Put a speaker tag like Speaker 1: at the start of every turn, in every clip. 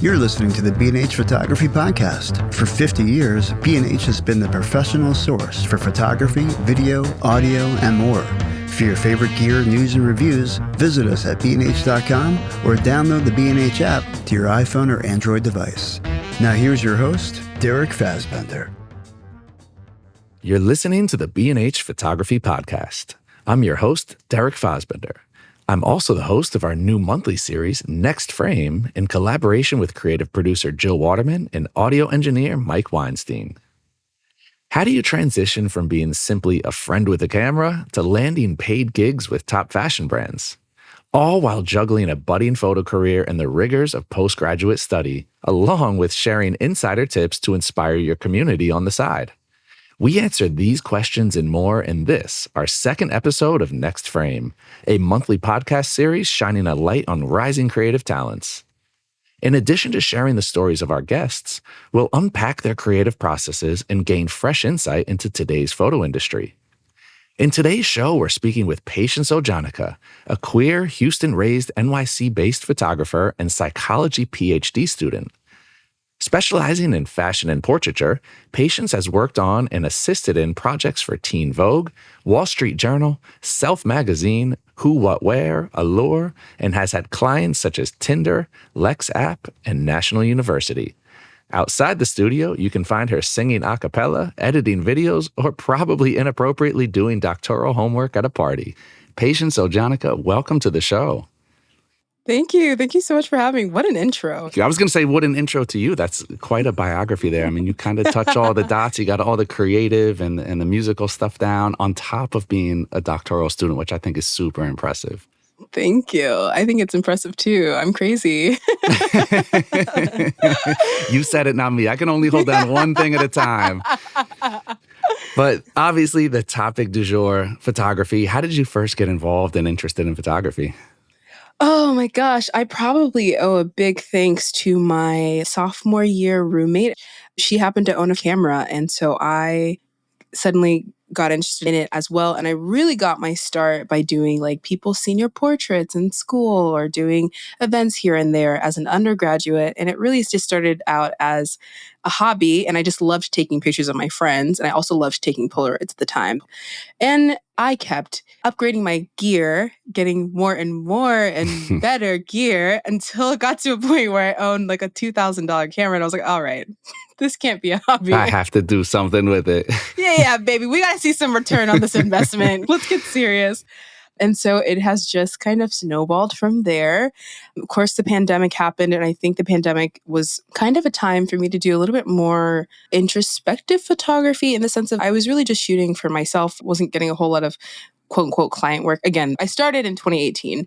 Speaker 1: You're listening to the B&H Photography Podcast. For 50 years, B&H has been the professional source for photography, video, audio, and more. For your favorite gear, news, and reviews, visit us at bnh.com or download the B&H app to your iPhone or Android device. Now here's your host, Derek Fassbender.
Speaker 2: You're listening to the B&H Photography Podcast. I'm your host, Derek Fassbender. I'm also the host of our new monthly series, Next Frame, in collaboration with creative producer Jill Waterman and audio engineer Mike Weinstein. How do you transition from being simply a friend with a camera to landing paid gigs with top fashion brands? All while juggling a budding photo career and the rigors of postgraduate study, along with sharing insider tips to inspire your community on the side. We answered these questions and more in this, our second episode of Next Frame, a monthly podcast series shining a light on rising creative talents. In addition to sharing the stories of our guests, we'll unpack their creative processes and gain fresh insight into today's photo industry. In today's show, we're speaking with Patience Ojionuka, a queer, Houston-raised, NYC-based photographer and psychology PhD student. Specializing in fashion and portraiture, Patience has worked on and assisted in projects for Teen Vogue, Wall Street Journal, Self Magazine, Who What Wear, Allure, and has had clients such as Tinder, Lex App, and National University. Outside the studio, you can find her singing a cappella, editing videos, or probably inappropriately doing doctoral homework at a party. Patience Ojionuka, welcome to the show.
Speaker 3: Thank you. Thank you so much for having me. What an intro.
Speaker 2: I was going to say, what an intro to you. That's quite a biography there. I mean, you kind of touch all the dots. You got all the creative and the musical stuff down on top of being a doctoral student, which I think is super impressive.
Speaker 3: Thank you. I think it's impressive too. I'm crazy.
Speaker 2: You said it, not me. I can only hold down one thing at a time. But obviously, the topic du jour, photography. How did you first get involved and interested in photography?
Speaker 3: Oh my gosh. I probably owe a big thanks to my sophomore year roommate. She happened to own a camera. And so I suddenly got interested in it as well. And I really got my start by doing like people's senior portraits in school or doing events here and there as an undergraduate. And it really just started out as a hobby. And I just loved taking pictures of my friends. And I also loved taking Polaroids at the time. And I kept upgrading my gear, getting more and better gear until it got to a point where I owned like a $2,000 camera. And I was like, all right, this can't be a hobby.
Speaker 2: I have to do something with it.
Speaker 3: Yeah, baby. We got to see some return on this investment. Let's get serious. And so it has just kind of snowballed from there. Of course, the pandemic happened, and I think the pandemic was kind of a time for me to do a little bit more introspective photography in the sense of I was really just shooting for myself, wasn't getting a whole lot of quote unquote client work. Again, I started in 2018.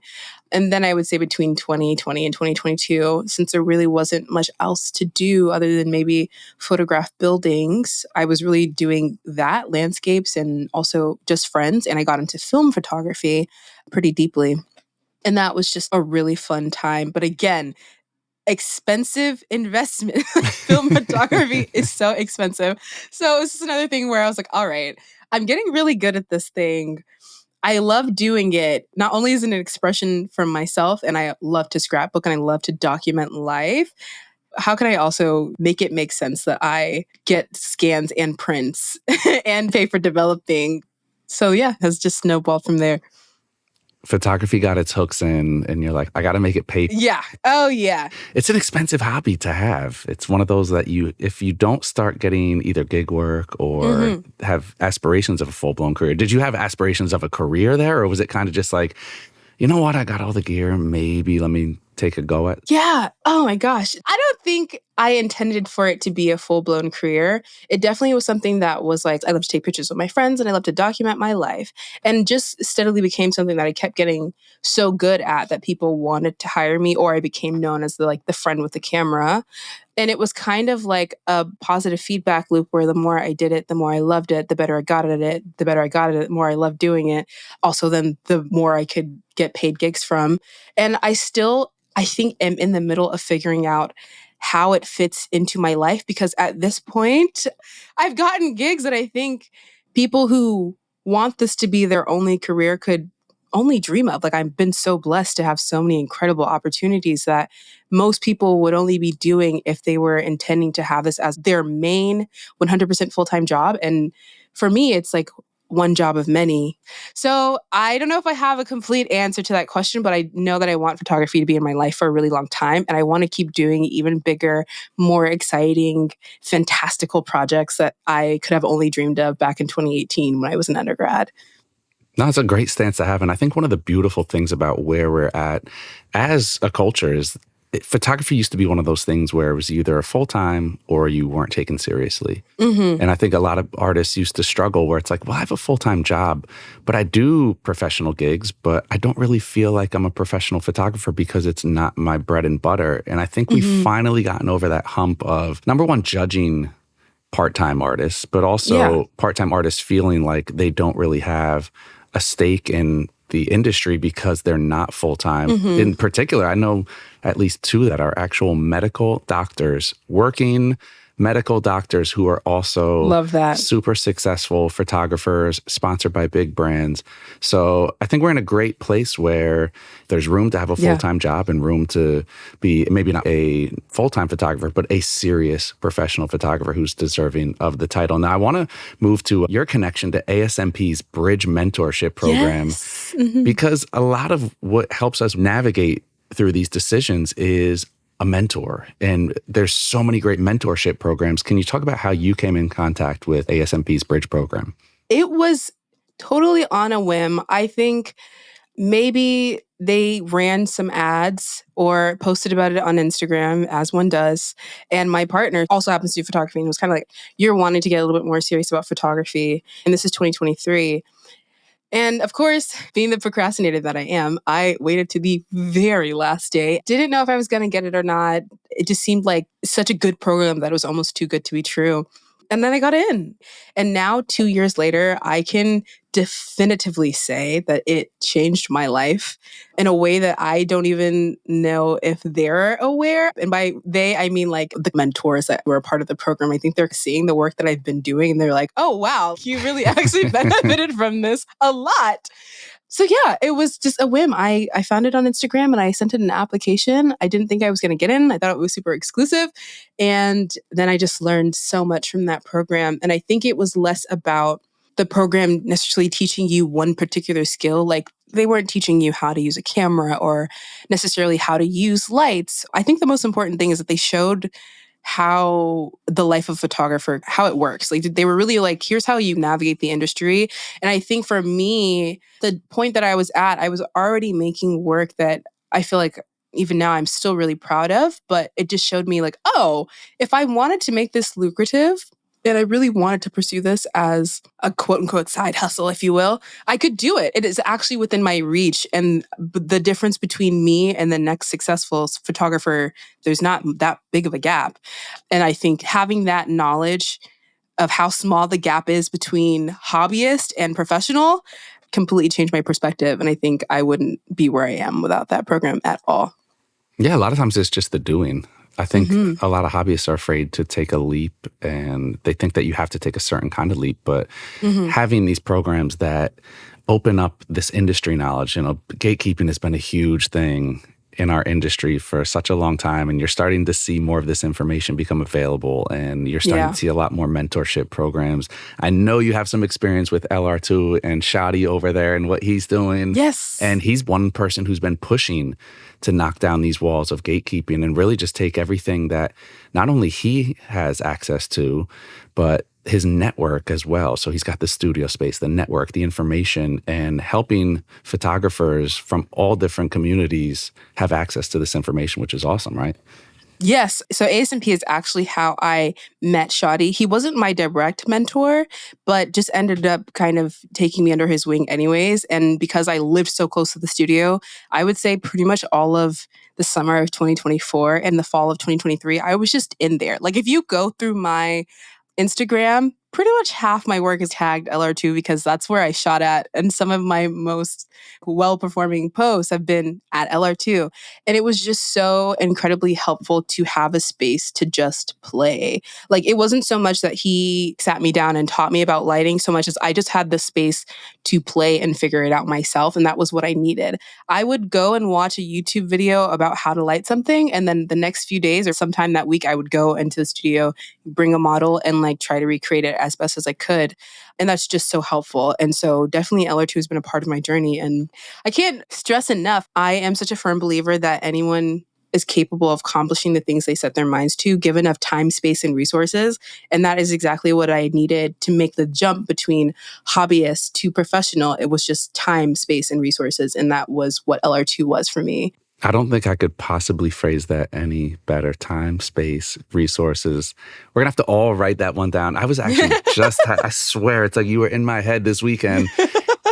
Speaker 3: And then I would say between 2020 and 2022, since there really wasn't much else to do other than maybe photograph buildings, I was really doing that, landscapes, and also just friends. And I got into film photography pretty deeply. And that was just a really fun time. But again, expensive investment. Film photography is so expensive. So it's just another thing where I was like, all right, I'm getting really good at this thing. I love doing it, not only as an expression from myself, and I love to scrapbook and I love to document life. How can I also make it make sense that I get scans and prints and pay for developing? So yeah, it has just snowballed from there.
Speaker 2: Photography got its hooks in, and you're like, I got to make it pay.
Speaker 3: Yeah. Oh, yeah.
Speaker 2: It's an expensive hobby to have. It's one of those that if you don't start getting either gig work or have aspirations of a full-blown career. Did you have aspirations of a career there, or was it kind of just like, you know what, I got all the gear, maybe let me take a go at?
Speaker 3: Yeah. Oh my gosh. I don't think I intended for it to be a full-blown career. It definitely was something that was like, I love to take pictures with my friends and I love to document my life. And just steadily became something that I kept getting so good at that people wanted to hire me, or I became known as the friend with the camera. And it was kind of like a positive feedback loop where the more I did it, the more I loved it, the better I got at it, the better I got at it, the more I loved doing it. Also, then the more I could get paid gigs from. And I think am in the middle of figuring out how it fits into my life, because at this point, I've gotten gigs that I think people who want this to be their only career could only dream of. Like, I've been so blessed to have so many incredible opportunities that most people would only be doing if they were intending to have this as their main 100% full-time job. And for me, it's like one job of many. So I don't know if I have a complete answer to that question, but I know that I want photography to be in my life for a really long time. And I want to keep doing even bigger, more exciting, fantastical projects that I could have only dreamed of back in 2018 when I was an undergrad.
Speaker 2: No, it's a great stance to have. And I think one of the beautiful things about where we're at as a culture is photography used to be one of those things where it was either a full-time or you weren't taken seriously. And I think a lot of artists used to struggle where it's like, well, I have a full-time job, but I do professional gigs, but I don't really feel like I'm a professional photographer because it's not my bread and butter. And I think we've finally gotten over that hump of, number one, judging part-time artists, but also part-time artists feeling like they don't really have a stake in the industry because they're not full-time. In particular, I know at least 2 that are actual medical doctors, working medical doctors who are also
Speaker 3: Love that.
Speaker 2: super successful photographers, sponsored by big brands. So I think we're in a great place where there's room to have a full-time job and room to be maybe not a full-time photographer, but a serious professional photographer who's deserving of the title. Now, I want to move to your connection to ASMP's Bridge Mentorship program, because a lot of what helps us navigate through these decisions is a mentor. And there's so many great mentorship programs. Can you talk about how you came in contact with ASMP's Bridge program?
Speaker 3: It was totally on a whim. I think maybe they ran some ads or posted about it on Instagram, as one does. And my partner also happens to do photography and was kind of like, you're wanting to get a little bit more serious about photography. And this is 2023. And of course, being the procrastinator that I am, I waited to the very last day. Didn't know if I was going to get it or not. It just seemed like such a good program that it was almost too good to be true. And then I got in. And now, 2 years later, I can definitively say that it changed my life in a way that I don't even know if they're aware. And by they, I mean like the mentors that were a part of the program. I think they're seeing the work that I've been doing and they're like, oh, wow, you really actually benefited from this a lot. So yeah, it was just a whim. I found it on Instagram and I sent it an application. I didn't think I was going to get in. I thought it was super exclusive. And then I just learned so much from that program. And I think it was less about the program necessarily teaching you one particular skill. Like, they weren't teaching you how to use a camera or necessarily how to use lights. I think the most important thing is that they showed how the life of a photographer, how it works. Like, they were really like, here's how you navigate the industry. And I think for me, the point that I was at, I was already making work that I feel like even now I'm still really proud of, but it just showed me like, oh, if I wanted to make this lucrative, and I really wanted to pursue this as a quote unquote side hustle, if you will, I could do it. It is actually within my reach. And the difference between me and the next successful photographer, there's not that big of a gap. And I think having that knowledge of how small the gap is between hobbyist and professional completely changed my perspective. And I think I wouldn't be where I am without that program at all.
Speaker 2: Yeah, a lot of times it's just the doing. I think a lot of hobbyists are afraid to take a leap and they think that you have to take a certain kind of leap. But having these programs that open up this industry knowledge, gatekeeping has been a huge thing in our industry for such a long time. And you're starting to see more of this information become available and you're starting to see a lot more mentorship programs. I know you have some experience with LR2 and Shotti over there and what he's doing.
Speaker 3: Yes.
Speaker 2: And he's one person who's been pushing to knock down these walls of gatekeeping and really just take everything that not only he has access to, but his network as well. So he's got the studio space, the network, the information, and helping photographers from all different communities have access to this information, which is awesome, right?
Speaker 3: Yes. So ASMP is actually how I met Shotti. He wasn't my direct mentor, but just ended up kind of taking me under his wing anyways. And because I lived so close to the studio, I would say pretty much all of the summer of 2024 and the fall of 2023, I was just in there. Like, if you go through my Instagram, pretty much half my work is tagged LR2 because that's where I shot at. And some of my most well-performing posts have been at LR2. And it was just so incredibly helpful to have a space to just play. Like, it wasn't so much that he sat me down and taught me about lighting so much as I just had the space to play and figure it out myself. And that was what I needed. I would go and watch a YouTube video about how to light something. And then the next few days or sometime that week, I would go into the studio, bring a model and like try to recreate it as best as I could. And that's just so helpful. And so definitely LR2 has been a part of my journey. And I can't stress enough, I am such a firm believer that anyone is capable of accomplishing the things they set their minds to, given enough time, space, and resources. And that is exactly what I needed to make the jump between hobbyist to professional. It was just time, space, and resources. And that was what LR2 was for me.
Speaker 2: I don't think I could possibly phrase that any better. Time, space, resources. We're going to have to all write that one down. I was actually I swear, it's like you were in my head this weekend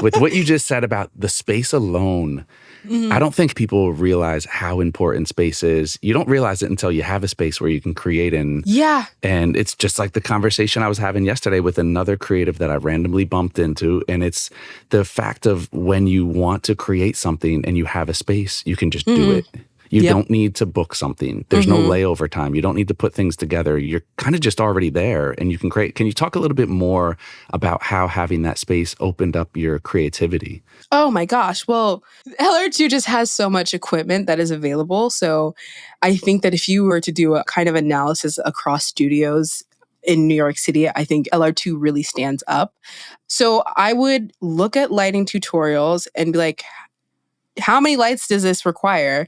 Speaker 2: with what you just said about the space alone. Mm-hmm. I don't think people realize how important space is. You don't realize it until you have a space where you can create in.
Speaker 3: Yeah.
Speaker 2: And it's just like the conversation I was having yesterday with another creative that I randomly bumped into. And it's the fact of when you want to create something and you have a space, you can just do it. You don't need to book something. There's no layover time. You don't need to put things together. You're kind of just already there and you can create. Can you talk a little bit more about how having that space opened up your creativity?
Speaker 3: Oh my gosh. Well, LR2 just has so much equipment that is available. So I think that if you were to do a kind of analysis across studios in New York City, I think LR2 really stands up. So I would look at lighting tutorials and be like, how many lights does this require?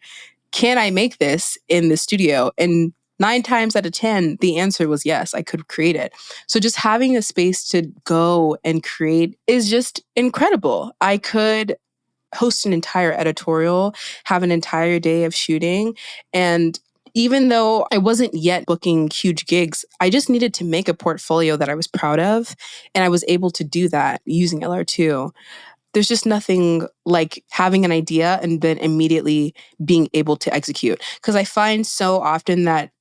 Speaker 3: Can I make this in the studio? And 9 times out of 10, the answer was yes, I could create it. So just having a space to go and create is just incredible. I could host an entire editorial, have an entire day of shooting. And even though I wasn't yet booking huge gigs, I just needed to make a portfolio that I was proud of. And I was able to do that using LR2. There's just nothing like having an idea and then immediately being able to execute. Because I find so often that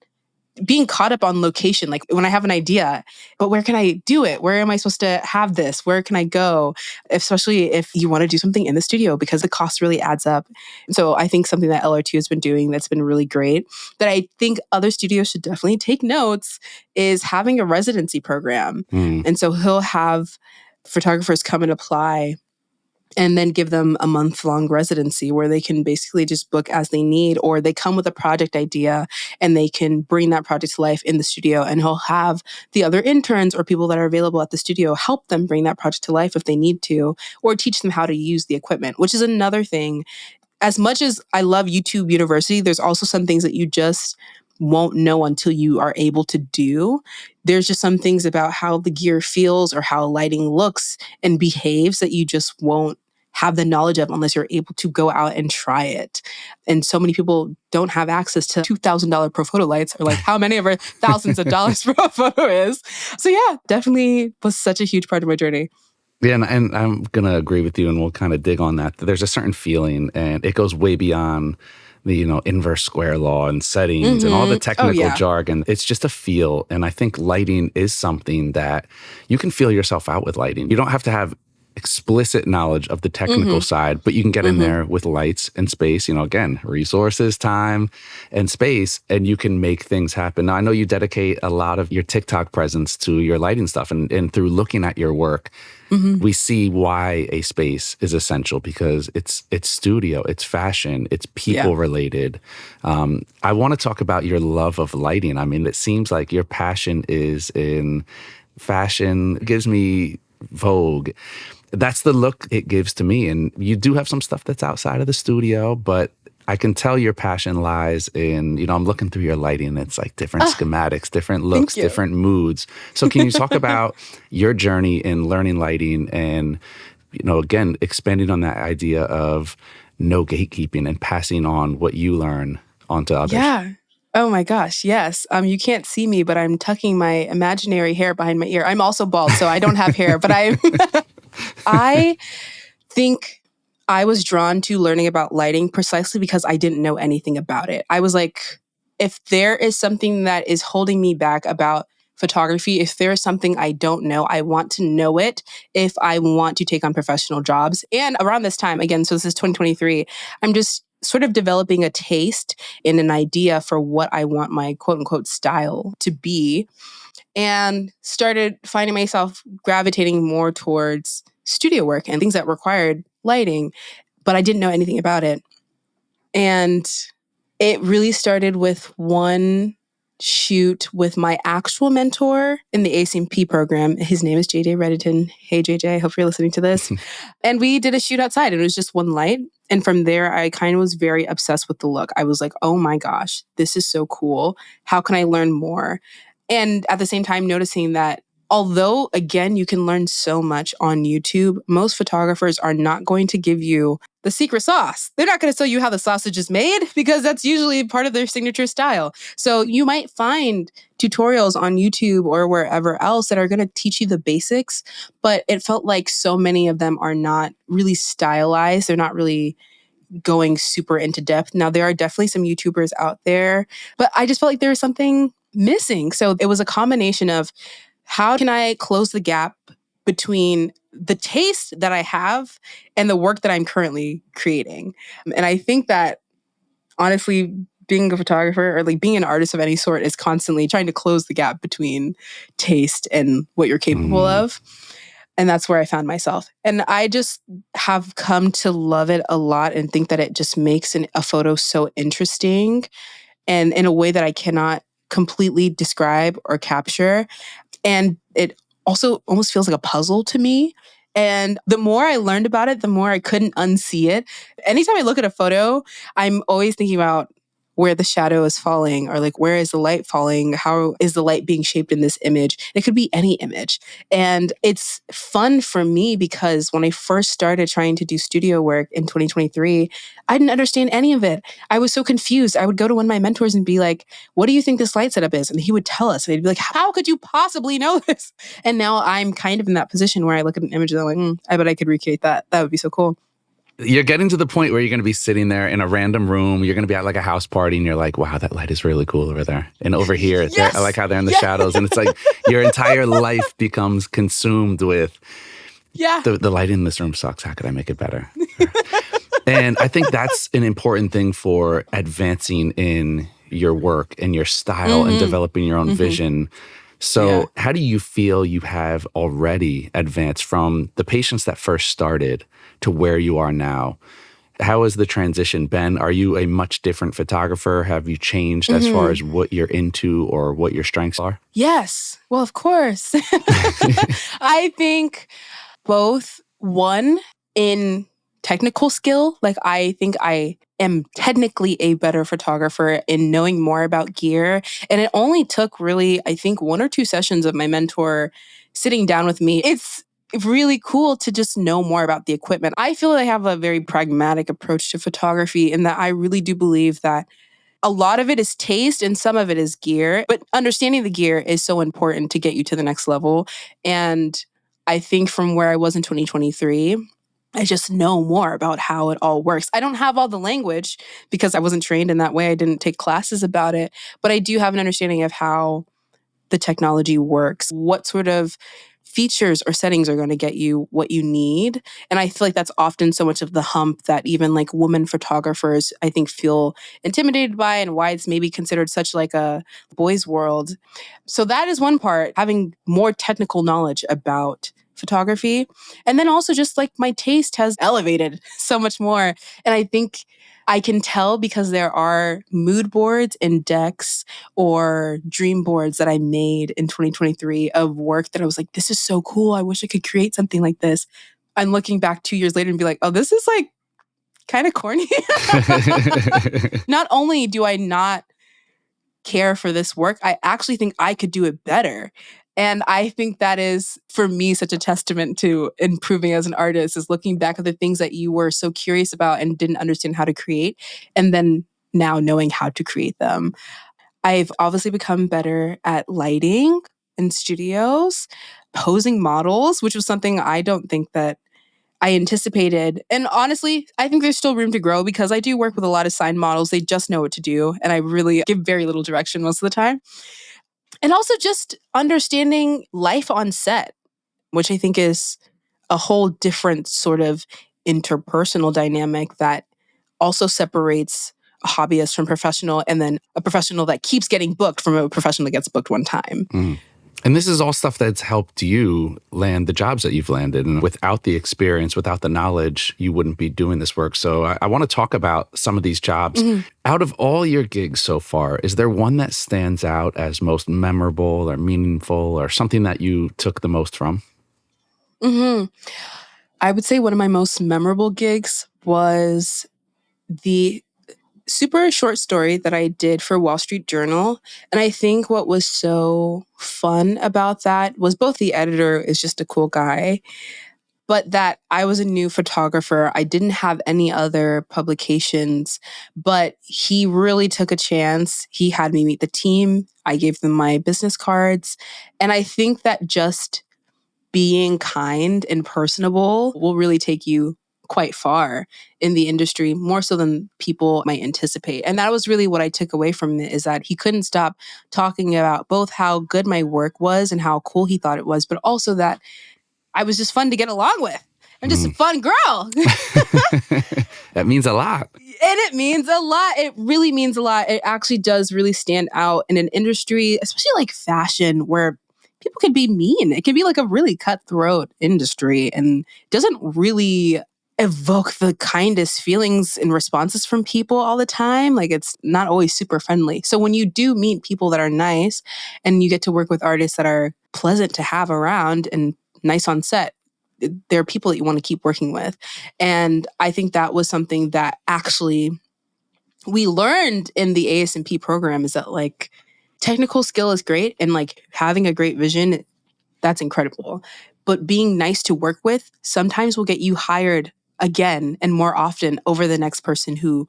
Speaker 3: being caught up on location, like when I have an idea, but where can I do it? Where am I supposed to have this? Where can I go? Especially if you want to do something in the studio, because the cost really adds up. So I think something that LR2 has been doing that's been really great, that I think other studios should definitely take notes, is having a residency program. And so he'll have photographers come and apply and then give them a month-long residency where they can basically just book as they need, or they come with a project idea and they can bring that project to life in the studio, and he'll have the other interns or people that are available at the studio help them bring that project to life if they need to, or teach them how to use the equipment, which is another thing. As much as I love YouTube University, there's also some things that you just won't know until you are able to do. There's just some things about how the gear feels or how lighting looks and behaves that you just won't have the knowledge of unless you're able to go out and try it. And so many people don't have access to $2,000 pro photo lights, or like how many of our thousands of dollars pro photo is. So yeah, definitely was such a huge part of my journey.
Speaker 2: Yeah, and I'm going to agree with you, and we'll kind of dig on that. There's a certain feeling, and it goes way beyond the, inverse square law and settings and all the technical jargon. It's just a feel. And I think lighting is something that you can feel yourself out with lighting. You don't have to have explicit knowledge of the technical side, but you can get in there with lights and space, again, resources, time, and space, and you can make things happen. Now, I know you dedicate a lot of your TikTok presence to your lighting stuff, and through looking at your work, we see why a space is essential, because it's studio, it's fashion, it's people related. I want to talk about your love of lighting. I mean, it seems like your passion is in fashion. It gives me Vogue. That's the look it gives to me. And you do have some stuff that's outside of the studio, but I can tell your passion lies in, I'm looking through your lighting. It's like different schematics, different looks, different moods. So can you talk about your journey in learning lighting and, again, expanding on that idea of no gatekeeping and passing on what you learn onto others?
Speaker 3: Yeah. Oh my gosh, yes. You can't see me, but I'm tucking my imaginary hair behind my ear. I'm also bald, so I don't have hair, but I think I was drawn to learning about lighting precisely because I didn't know anything about it. I was like, if there is something that is holding me back about photography. If there's something I don't know, I want to know it if I want to take on professional jobs. And around this time, again, so this is 2023, I'm just sort of developing a taste and an idea for what I want my quote unquote style to be, and started finding myself gravitating more towards studio work and things that required lighting, but I didn't know anything about it. And it really started with one shoot with my actual mentor in the ASMP program. His name is JJ Redditon. Hey, JJ, I hope you're listening to this. And we did a shoot outside. It was just one light. And from there, I kind of was very obsessed with the look. I was like, oh my gosh, this is so cool. How can I learn more? And at the same time, noticing that although, again, you can learn so much on YouTube, most photographers are not going to give you the secret sauce. They're not going to tell you how the sausage is made because that's usually part of their signature style. So you might find tutorials on YouTube or wherever else that are going to teach you the basics, but it felt like so many of them are not really stylized. They're not really going super into depth. Now, there are definitely some YouTubers out there, but I just felt like there was something missing. So it was a combination of how can I close the gap between the taste that I have and the work that I'm currently creating. And I think that honestly, being a photographer or like being an artist of any sort is constantly trying to close the gap between taste and what you're capable of. And that's where I found myself. And I just have come to love it a lot and think that it just makes a photo so interesting and in a way that I cannot completely describe or capture. And it also almost feels like a puzzle to me. And the more I learned about it, the more I couldn't unsee it. Anytime I look at a photo, I'm always thinking about where the shadow is falling or like where is the light falling? How is the light being shaped in this image? It could be any image. And it's fun for me because when I first started trying to do studio work in 2023, I didn't understand any of it. I was so confused. I would go to one of my mentors and be like, what do you think this light setup is? And he would tell us. And he'd be like, how could you possibly know this? And now I'm kind of in that position where I look at an image and I'm like, I bet I could recreate that. That would be so cool.
Speaker 2: You're getting to the point where you're going to be sitting there in a random room. You're going to be at like a house party and you're like, wow, that light is really cool over there. And over here,
Speaker 3: Yes!
Speaker 2: I like how they're in the shadows. And it's like your entire life becomes consumed with the light in this room sucks. How could I make it better? And I think that's an important thing for advancing in your work and your style and developing your own vision. So how do you feel you have already advanced from the patients that first started to where you are now? How has the transition been? Are you a much different photographer? Have you changed as far as what you're into or what your strengths are?
Speaker 3: Yes. Well, of course. I think both, one, in technical skill, like I think I am technically a better photographer in knowing more about gear. And it only took really, I think, 1 or 2 sessions of my mentor sitting down with me. It's really cool to just know more about the equipment. I feel I have a very pragmatic approach to photography in that I really do believe that a lot of it is taste and some of it is gear, but understanding the gear is so important to get you to the next level. And I think from where I was in 2023, I just know more about how it all works. I don't have all the language because I wasn't trained in that way. I didn't take classes about it, but I do have an understanding of how the technology works, what sort of features or settings are going to get you what you need. And I feel like that's often so much of the hump that even like women photographers, I think, feel intimidated by and why it's maybe considered such like a boys' world. So that is one part, having more technical knowledge about photography. And then also just like my taste has elevated so much more. And I think I can tell because there are mood boards and decks or dream boards that I made in 2023 of work that I was like, this is so cool. I wish I could create something like this. I'm looking back 2 years later and be like, oh, this is like kind of corny. Not only do I not care for this work, I actually think I could do it better. And I think that is, for me, such a testament to improving as an artist, is looking back at the things that you were so curious about and didn't understand how to create, and then now knowing how to create them. I've obviously become better at lighting in studios, posing models, which was something I don't think that I anticipated. And honestly, I think there's still room to grow because I do work with a lot of signed models. They just know what to do. And I really give very little direction most of the time. And also just understanding life on set, which I think is a whole different sort of interpersonal dynamic that also separates a hobbyist from professional, and then a professional that keeps getting booked from a professional that gets booked one time.
Speaker 2: Mm. And this is all stuff that's helped you land the jobs that you've landed. And without the experience, without the knowledge, you wouldn't be doing this work. So I want to talk about some of these jobs. Out of all your gigs so far, is there one that stands out as most memorable or meaningful or something that you took the most from?
Speaker 3: I would say one of my most memorable gigs was the super short story that I did for Wall Street Journal. And I think what was so fun about that was both the editor is just a cool guy, but that I was a new photographer. I didn't have any other publications, but he really took a chance. He had me meet the team. I gave them my business cards. And I think that just being kind and personable will really take you quite far in the industry, more so than people might anticipate. And that was really what I took away from it, is that he couldn't stop talking about both how good my work was and how cool he thought it was, but also that I was just fun to get along with. I'm just a fun girl.
Speaker 2: That means a lot.
Speaker 3: And it means a lot. It really means a lot. It actually does really stand out in an industry, especially like fashion, where people can be mean. It can be like a really cutthroat industry and doesn't really evoke the kindest feelings and responses from people all the time. Like, it's not always super friendly. So when you do meet people that are nice and you get to work with artists that are pleasant to have around and nice on set, there are people that you want to keep working with. And I think that was something that actually we learned in the ASMP program, is that like technical skill is great and like having a great vision, that's incredible. But being nice to work with sometimes will get you hired again and more often over the next person who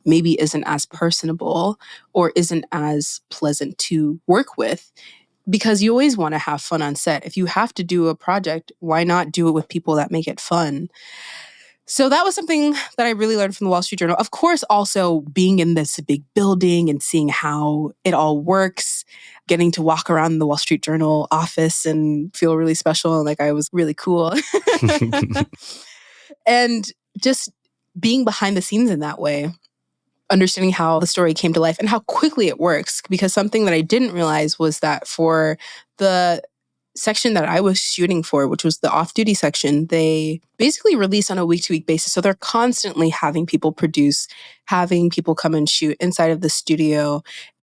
Speaker 3: maybe isn't as personable or isn't as pleasant to work with. Because you always want to have fun on set. If you have to do a project, why not do it with people that make it fun? So that was something that I really learned from the Wall Street Journal. Of course, also being in this big building and seeing how it all works, getting to walk around the Wall Street Journal office and feel really special and like I was really cool. And just being behind the scenes in that way, understanding how the story came to life and how quickly it works. Because something that I didn't realize was that for the section that I was shooting for, which was the off-duty section, they basically release on a week-to-week basis. So they're constantly having people produce, having people come and shoot inside of the studio,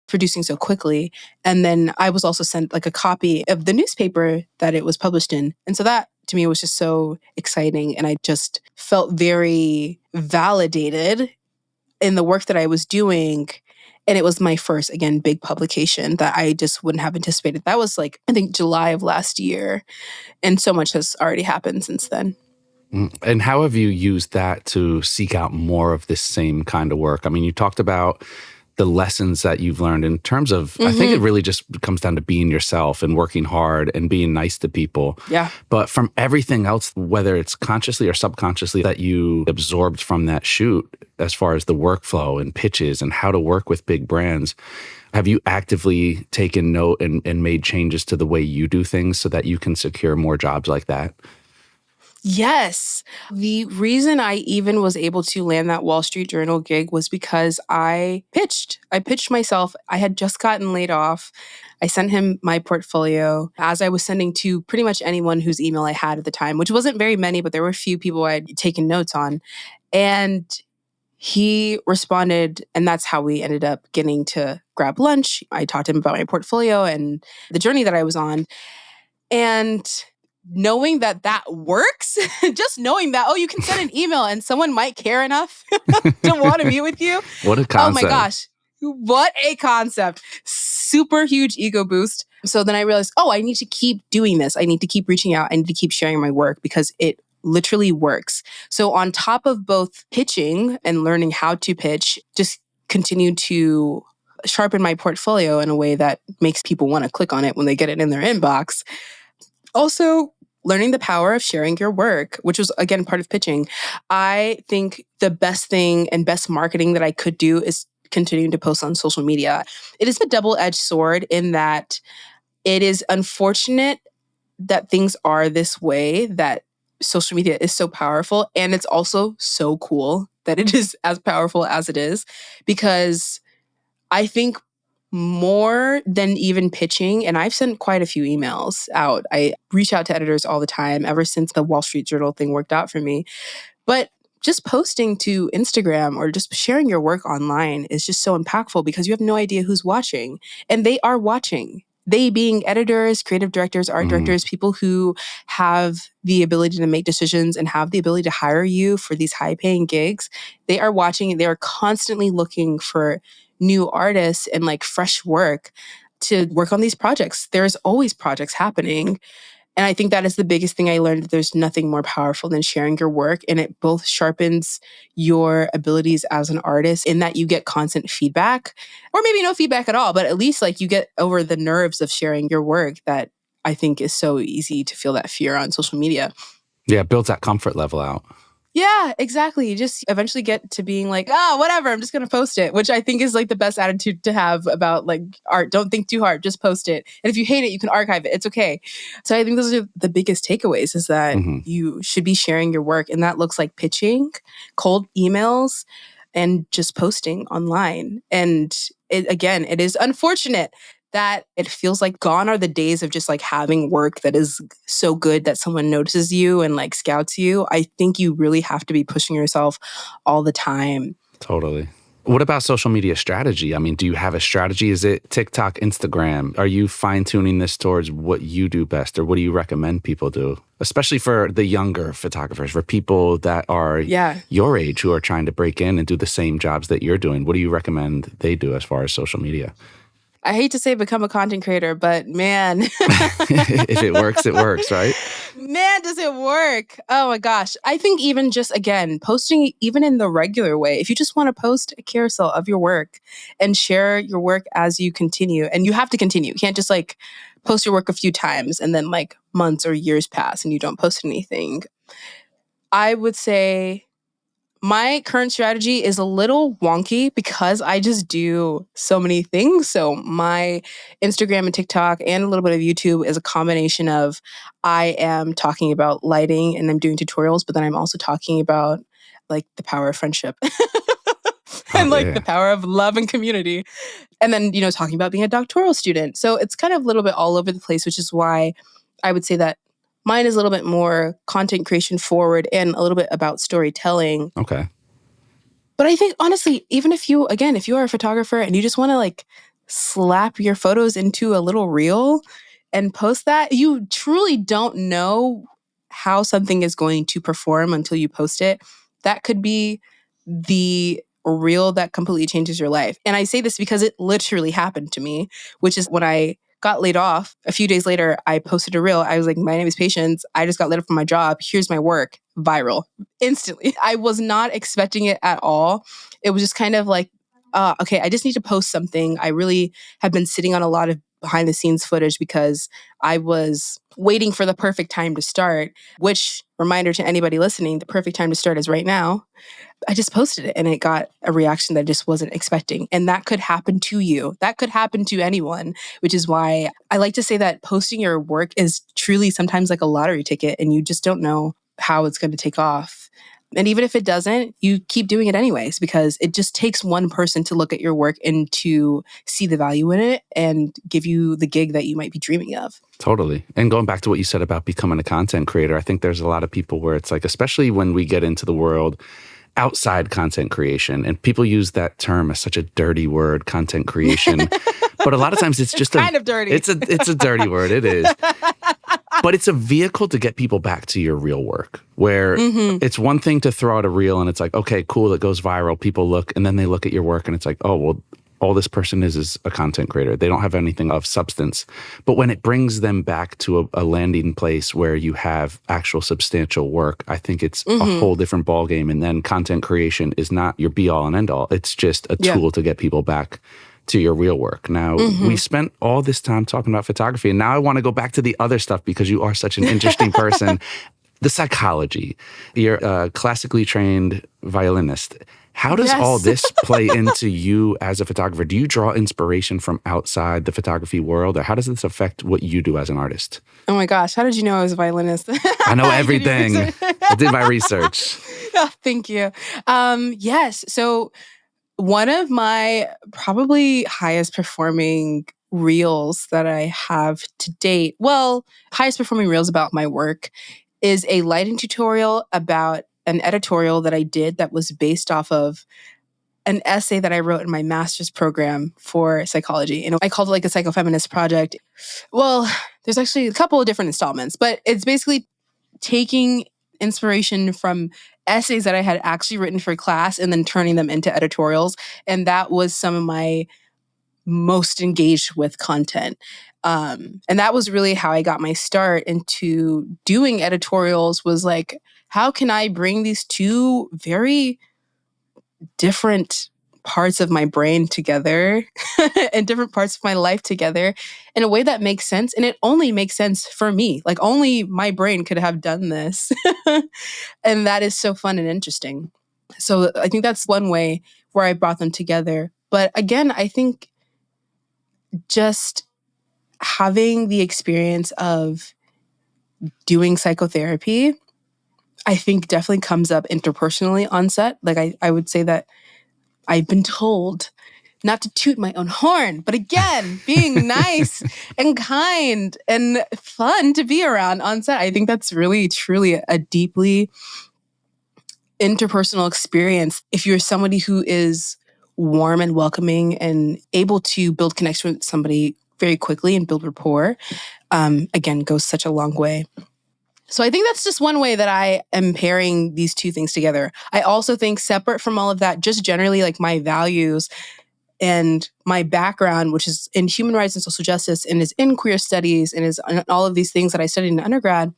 Speaker 3: producing so quickly. And then I was also sent like a copy of the newspaper that it was published in. And so that to me was just so exciting. And I just felt very validated in the work that I was doing. And it was my first, again, big publication that I just wouldn't have anticipated. That was like, I think, July of last year. And so much has already happened since then.
Speaker 2: And how have you used that to seek out more of this same kind of work? I mean, you talked about the lessons that you've learned in terms of, I think it really just comes down to being yourself and working hard and being nice to people.
Speaker 3: Yeah.
Speaker 2: But from everything else, whether it's consciously or subconsciously that you absorbed from that shoot, as far as the workflow and pitches and how to work with big brands, have you actively taken note and made changes to the way you do things so that you can secure more jobs like that?
Speaker 3: Yes. The reason I even was able to land that Wall Street Journal gig was because I pitched. I pitched myself. I had just gotten laid off. I sent him my portfolio, as I was sending to pretty much anyone whose email I had at the time, which wasn't very many, but there were a few people I had taken notes on. And he responded, and that's how we ended up getting to grab lunch. I talked to him about my portfolio and the journey that I was on. And knowing that that works, just knowing that, oh, you can send an email and someone might care enough to want to meet with you.
Speaker 2: What a concept.
Speaker 3: Oh my gosh. What a concept. Super huge ego boost. So then I realized, oh, I need to keep doing this. I need to keep reaching out. I need to keep sharing my work because it literally works. So on top of both pitching and learning how to pitch, just continue to sharpen my portfolio in a way that makes people want to click on it when they get it in their inbox. Also, learning the power of sharing your work, which was, again, part of pitching. I think the best thing and best marketing that I could do is continuing to post on social media. It is a double-edged sword in that it is unfortunate that things are this way, that social media is so powerful. And it's also so cool that it is as powerful as it is, because I think more than even pitching, and I've sent quite a few emails out. I reach out to editors all the time ever since the Wall Street Journal thing worked out for me. But just posting to Instagram or just sharing your work online is just so impactful because you have no idea who's watching. And they are watching. They being editors, creative directors, art directors, people who have the ability to make decisions and have the ability to hire you for these high-paying gigs. They are watching. They are constantly looking for new artists and like fresh work to work on these projects. There's always projects happening. And I think that is the biggest thing I learned, that there's nothing more powerful than sharing your work. And it both sharpens your abilities as an artist in that you get constant feedback, or maybe no feedback at all, but at least like you get over the nerves of sharing your work that I think is so easy to feel that fear on social media.
Speaker 2: Yeah, it builds that comfort level out.
Speaker 3: Yeah, exactly. You just eventually get to being like, oh, whatever, I'm just going to post it, which I think is like the best attitude to have about like art. Don't think too hard, just post it. And if you hate it, you can archive it. It's okay. So I think those are the biggest takeaways, is that you should be sharing your work. And that looks like pitching, cold emails, and just posting online. And it is unfortunate that it feels like gone are the days of just like having work that is so good that someone notices you and like scouts you. I think you really have to be pushing yourself all the time.
Speaker 2: Totally. What about social media strategy? I mean, do you have a strategy? Is it TikTok, Instagram? Are you fine-tuning this towards what you do best, or what do you recommend people do? Especially for the younger photographers, for people that are your age who are trying to break in and do the same jobs that you're doing. What do you recommend they do as far as social media?
Speaker 3: I hate to say become a content creator, but man.
Speaker 2: If it works, right?
Speaker 3: Man, does it work? Oh my gosh. I think even just, again, posting even in the regular way, if you just want to post a carousel of your work and share your work as you continue, and you have to continue. You can't just like post your work a few times and then like months or years pass and you don't post anything. I would say my current strategy is a little wonky because I just do so many things. So my Instagram and TikTok and a little bit of YouTube is a combination of, I am talking about lighting and I'm doing tutorials, but then I'm also talking about like the power of friendship and the power of love and community. And then, talking about being a doctoral student. So it's kind of a little bit all over the place, which is why I would say that mine is a little bit more content creation forward and a little bit about storytelling.
Speaker 2: Okay.
Speaker 3: But I think, honestly, even if you are a photographer and you just want to like slap your photos into a little reel and post that, you truly don't know how something is going to perform until you post it. That could be the reel that completely changes your life. And I say this because it literally happened to me, which is when I got laid off. A few days later, I posted a reel. I was like, my name is Patience. I just got laid off from my job. Here's my work. Viral. Instantly. I was not expecting it at all. It was just kind of like, okay, I just need to post something. I really have been sitting on a lot of behind the scenes footage because I was waiting for the perfect time to start, which, reminder to anybody listening, the perfect time to start is right now. I just posted it and it got a reaction that I just wasn't expecting. And that could happen to you. That could happen to anyone, which is why I like to say that posting your work is truly sometimes like a lottery ticket and you just don't know how it's going to take off. And even if it doesn't, you keep doing it anyways, because it just takes one person to look at your work and to see the value in it and give you the gig that you might be dreaming of.
Speaker 2: Totally. And going back to what you said about becoming a content creator, I think there's a lot of people where it's like, especially when we get into the world outside content creation, and people use that term as such a dirty word, content creation. But a lot of times it's just
Speaker 3: kind of dirty.
Speaker 2: It's a dirty word. It is. But it's a vehicle to get people back to your real work, where it's one thing to throw out a reel and it's like, okay, cool, it goes viral. People look, and then they look at your work and it's like, oh, well, all this person is a content creator. They don't have anything of substance. But when it brings them back to a landing place where you have actual substantial work, I think it's a whole different ballgame. And then content creation is not your be all and end all. It's just a tool to get people back to your real work. Now, we spent all this time talking about photography, and now I want to go back to the other stuff because you are such an interesting person. The psychology. You're a classically trained violinist. How does all
Speaker 3: Yes.
Speaker 2: this play into you as a photographer? Do you draw inspiration from outside the photography world, or how does this affect what you do as an artist?
Speaker 3: Oh my gosh, how did you know I was a violinist?
Speaker 2: I know
Speaker 3: You did your
Speaker 2: everything.
Speaker 3: research.
Speaker 2: I did my research.
Speaker 3: Oh, thank you. Yes. So one of my probably highest performing reels that I have to date, well, highest performing reels about my work is a lighting tutorial about an editorial that I did that was based off of an essay that I wrote in my master's program for psychology. And I called it like a psychofeminist project. Well, there's actually a couple of different installments, but it's basically taking inspiration from essays that I had actually written for class and then turning them into editorials. And that was some of my most engaged with content. And that was really how I got my start into doing editorials, was like, how can I bring these two very different parts of my brain together and different parts of my life together in a way that makes sense. And it only makes sense for me. Like, only my brain could have done this. And that is so fun and interesting. So I think that's one way where I brought them together. But again, I think just having the experience of doing psychotherapy, I think definitely comes up interpersonally on set. Like, I would say that I've been told not to toot my own horn, but again, being nice and kind and fun to be around on set. I think that's really, truly a deeply interpersonal experience. If you're somebody who is warm and welcoming and able to build connection with somebody very quickly and build rapport, again, goes such a long way. So I think that's just one way that I am pairing these two things together. I also think, separate from all of that, just generally, like, my values and my background, which is in human rights and social justice and is in queer studies and is in all of these things that I studied in undergrad,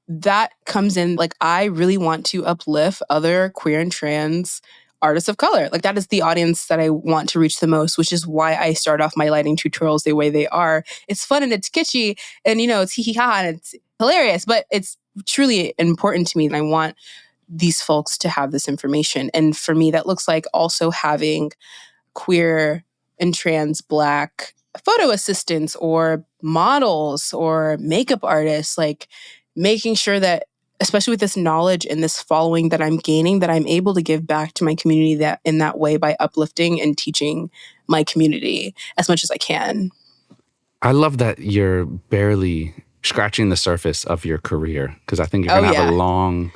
Speaker 3: that comes in. Like, I really want to uplift other queer and trans artists of color. Like, that is the audience that I want to reach the most, which is why I start off my lighting tutorials the way they are. It's fun and it's kitschy and, it's hee hee ha and it's hilarious, but it's truly important to me. And I want these folks to have this information. And for me, that looks like also having queer and trans Black photo assistants or models or makeup artists, like, making sure that, especially with this knowledge and this following that I'm gaining, that I'm able to give back to my community that in that way by uplifting and teaching my community as much as I can.
Speaker 2: I love that you're barely scratching the surface of your career, because I think you're going to have a long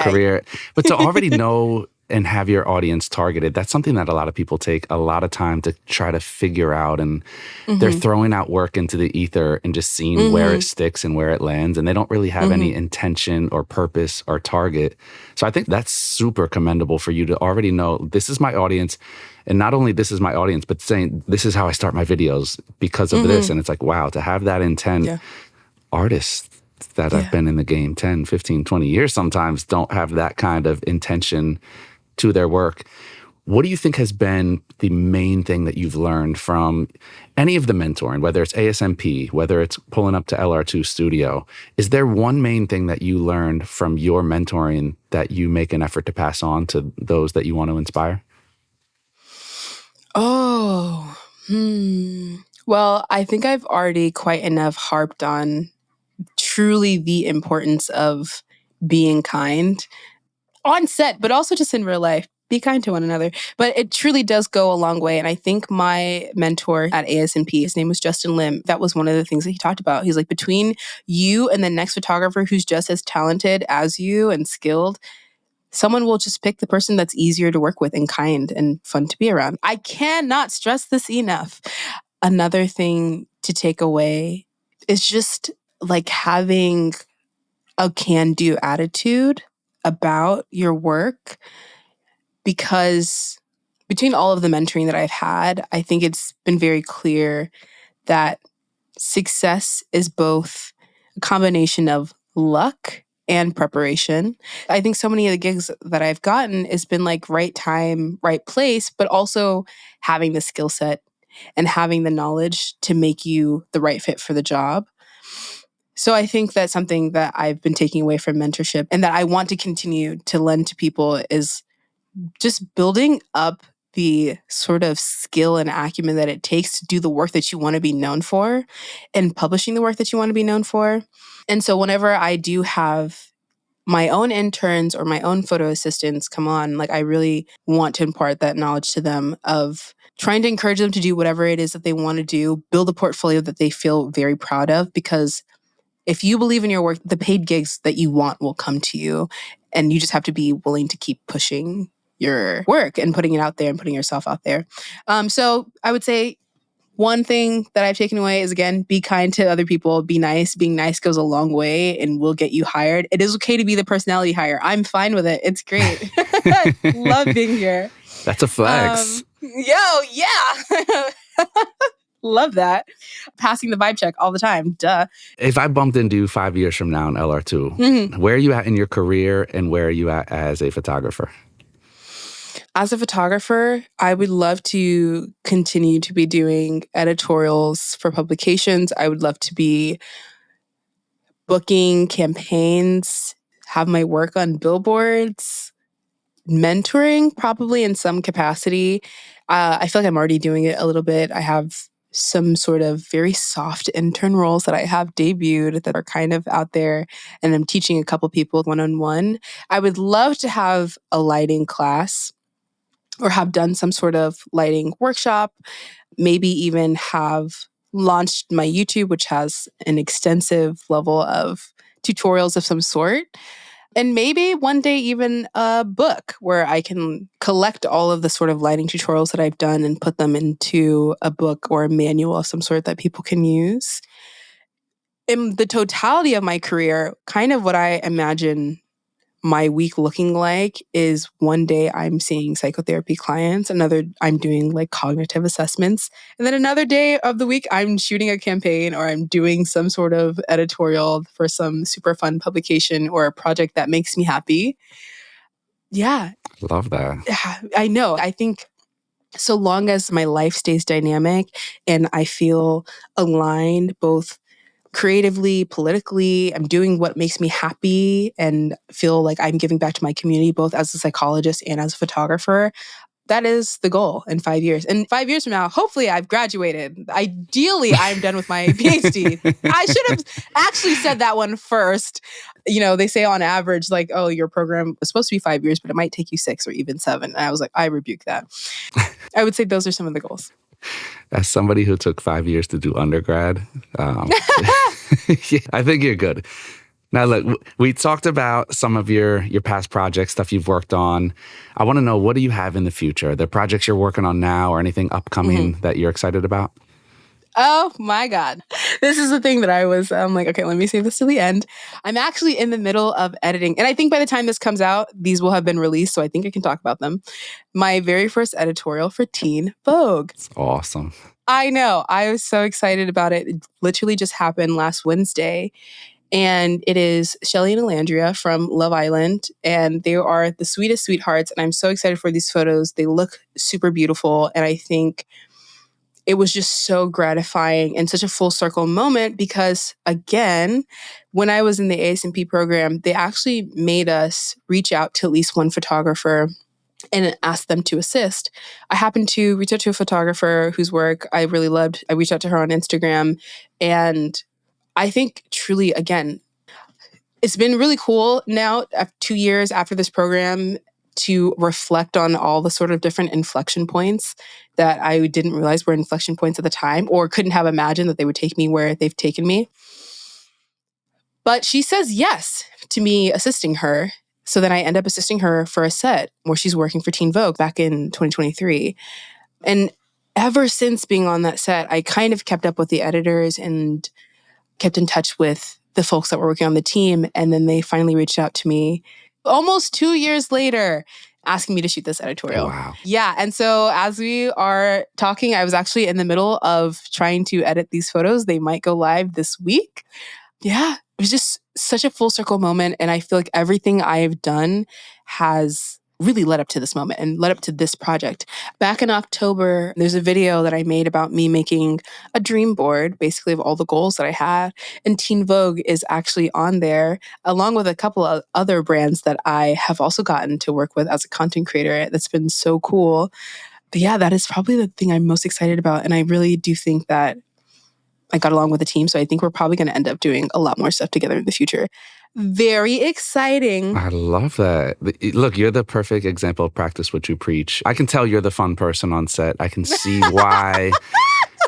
Speaker 2: career. But to already know and have your audience targeted, that's something that a lot of people take a lot of time to try to figure out. And they're throwing out work into the ether and just seeing where it sticks and where it lands. And they don't really have any intention or purpose or target. So I think that's super commendable for you to already know, this is my audience. And not only this is my audience, but saying, this is how I start my videos because of this. And it's like, wow, to have that intent. Artists that have been in the game 10, 15, 20 years sometimes don't have that kind of intention to their work. What do you think has been the main thing that you've learned from any of the mentoring, whether it's ASMP, whether it's pulling up to LR2 Studio? Is there one main thing that you learned from your mentoring that you make an effort to pass on to those that you want to inspire?
Speaker 3: Well, I think I've already quite enough harped on truly the importance of being kind on set, but also just in real life. Be kind to one another. But it truly does go a long way. And I think my mentor at ASMP, his name was Justin Lim, that was one of the things that he talked about. He's like, between you and the next photographer who's just as talented as you and skilled, someone will just pick the person that's easier to work with and kind and fun to be around. I cannot stress this enough. Another thing to take away is just like having a can-do attitude about your work, because between all of the mentoring that I've had, I think it's been very clear that success is both a combination of luck and preparation. I think so many of the gigs that I've gotten has been like right time, right place, but also having the skill set and having the knowledge to make you the right fit for the job. So I think that's something that I've been taking away from mentorship and that I want to continue to lend to people is just building up the sort of skill and acumen that it takes to do the work that you want to be known for and publishing the work that you want to be known for. And so whenever I do have my own interns or my own photo assistants come on, like I really want to impart that knowledge to them of trying to encourage them to do whatever it is that they want to do, build a portfolio that they feel very proud of, because if you believe in your work, the paid gigs that you want will come to you. And you just have to be willing to keep pushing your work and putting it out there and putting yourself out there. So I would say one thing that I've taken away is, again, be kind to other people, be nice. Being nice goes a long way and will get you hired. It is okay to be the personality hire. I'm fine with it. It's great. Love being here.
Speaker 2: That's a flex.
Speaker 3: Yeah. Love that. Passing the vibe check all the time. Duh.
Speaker 2: If I bumped into you 5 years from now in LR2, where are you at in your career and where are you at as a photographer?
Speaker 3: As a photographer, I would love to continue to be doing editorials for publications. I would love to be booking campaigns, have my work on billboards, mentoring probably in some capacity. I feel like I'm already doing it a little bit. I have some sort of very soft intern roles that I have debuted that are kind of out there, and I'm teaching a couple people one-on-one. I would love to have a lighting class or have done some sort of lighting workshop, maybe even have launched my YouTube, which has an extensive level of tutorials of some sort. And maybe one day even a book where I can collect all of the sort of lighting tutorials that I've done and put them into a book or a manual of some sort that people can use. In the totality of my career, kind of what I imagine my week looking like is one day I'm seeing psychotherapy clients, another I'm doing like cognitive assessments, and then another day of the week I'm shooting a campaign or I'm doing some sort of editorial for some super fun publication or a project that makes me happy. Yeah.
Speaker 2: Love that.
Speaker 3: I know. I think so long as my life stays dynamic and I feel aligned both creatively, politically, I'm doing what makes me happy and feel like I'm giving back to my community, both as a psychologist and as a photographer. That is the goal in 5 years. And 5 years from now, hopefully I've graduated. Ideally, I'm done with my PhD. I should have actually said that one first. You know, they say on average, like, oh, your program is supposed to be 5 years, but it might take you 6 or even 7. And I was like, I rebuke that. I would say those are some of the goals.
Speaker 2: As somebody who took 5 years to do undergrad, yeah, I think you're good. Now, look, we talked about some of your past projects, stuff you've worked on. I want to know, what do you have in the future? Are there projects you're working on now or anything upcoming that you're excited about?
Speaker 3: Oh my God. This is the thing that I'm like, okay, let me save this to the end. I'm actually in the middle of editing. And I think by the time this comes out, these will have been released. So I think I can talk about them. My very first editorial for Teen Vogue.
Speaker 2: It's awesome.
Speaker 3: I know. I was so excited about it. It literally just happened last Wednesday. And it is Shelly and Alandria from Love Island. And they are the sweetest sweethearts. And I'm so excited for these photos. They look super beautiful. And I think it was just so gratifying and such a full circle moment because, again, when I was in the ASMP program, they actually made us reach out to at least one photographer and ask them to assist. I happened to reach out to a photographer whose work I really loved. I reached out to her on Instagram. And I think truly, again, it's been really cool now, 2 years after this program, to reflect on all the sort of different inflection points that I didn't realize were inflection points at the time or couldn't have imagined that they would take me where they've taken me. But she says yes to me assisting her. So then I end up assisting her for a set where she's working for Teen Vogue back in 2023. And ever since being on that set, I kind of kept up with the editors and kept in touch with the folks that were working on the team. And then they finally reached out to me almost 2 years later, asking me to shoot this editorial.
Speaker 2: Wow.
Speaker 3: Yeah. And so as we are talking, I was actually in the middle of trying to edit these photos. They might go live this week. Yeah. It was just such a full circle moment. And I feel like everything I have done has really led up to this moment and led up to this project. Back in October, there's a video that I made about me making a dream board, basically of all the goals that I had. And Teen Vogue is actually on there, along with a couple of other brands that I have also gotten to work with as a content creator. That's been so cool. But yeah, that is probably the thing I'm most excited about. And I really do think that I got along with the team. So I think we're probably going to end up doing a lot more stuff together in the future. Very exciting.
Speaker 2: I love that. Look, you're the perfect example of practice what you preach. I can tell you're the fun person on set. I can see why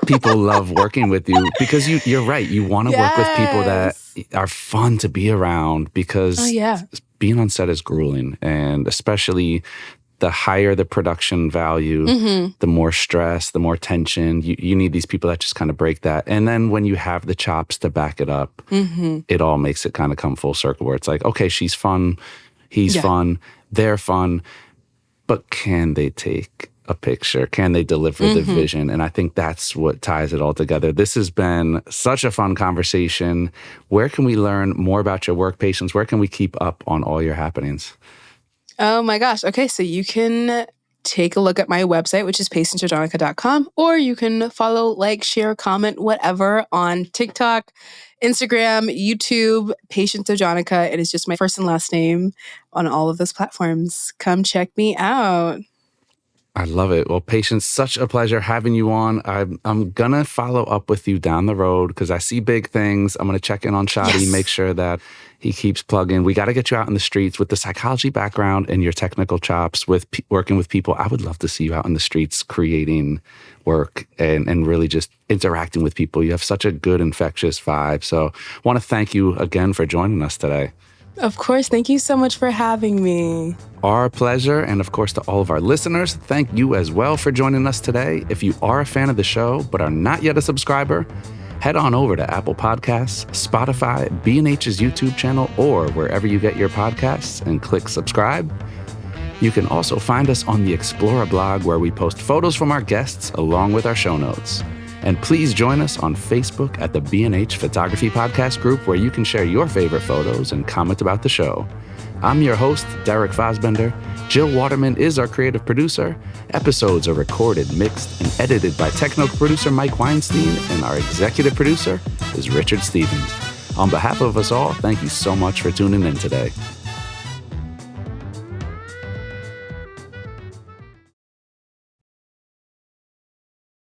Speaker 2: people love working with you, because you're right. You want to work with people that are fun to be around, because being on set is grueling, and especially the higher the production value, the more stress, the more tension. You need these people that just kind of break that. And then when you have the chops to back it up, it all makes it kind of come full circle where it's like, okay, she's fun, he's fun, they're fun, but can they take a picture? Can they deliver the vision? And I think that's what ties it all together. This has been such a fun conversation. Where can we learn more about your work, Patience? Where can we keep up on all your happenings?
Speaker 3: Oh my gosh. Okay, so you can take a look at my website, which is patienceojionuka.com, or you can follow, like, share, comment, whatever on TikTok, Instagram, YouTube, Patience Ojionuka. It is just my first and last name on all of those platforms. Come check me out.
Speaker 2: I love it. Well, Patience, such a pleasure having you on. I'm going to follow up with you down the road because I see big things. I'm going to check in on Shotti, make sure that he keeps plugging. We got to get you out in the streets with the psychology background and your technical chops with working with people. I would love to see you out in the streets creating work and really just interacting with people. You have such a good, infectious vibe. So I want to thank you again for joining us today.
Speaker 3: Of course. Thank you so much for having me.
Speaker 2: Our pleasure. And of course, to all of our listeners, thank you as well for joining us today. If you are a fan of the show but are not yet a subscriber, head on over to Apple Podcasts, Spotify, B&H's YouTube channel, or wherever you get your podcasts and click subscribe. You can also find us on the Explorer blog, where we post photos from our guests along with our show notes. And please join us on Facebook at the B&H Photography Podcast group, where you can share your favorite photos and comment about the show. I'm your host, Derek Fassbender. Jill Waterman is our creative producer. Episodes are recorded, mixed, and edited by technical producer Mike Weinstein, and our executive producer is Richard Stevens. On behalf of us all, thank you so much for tuning in today.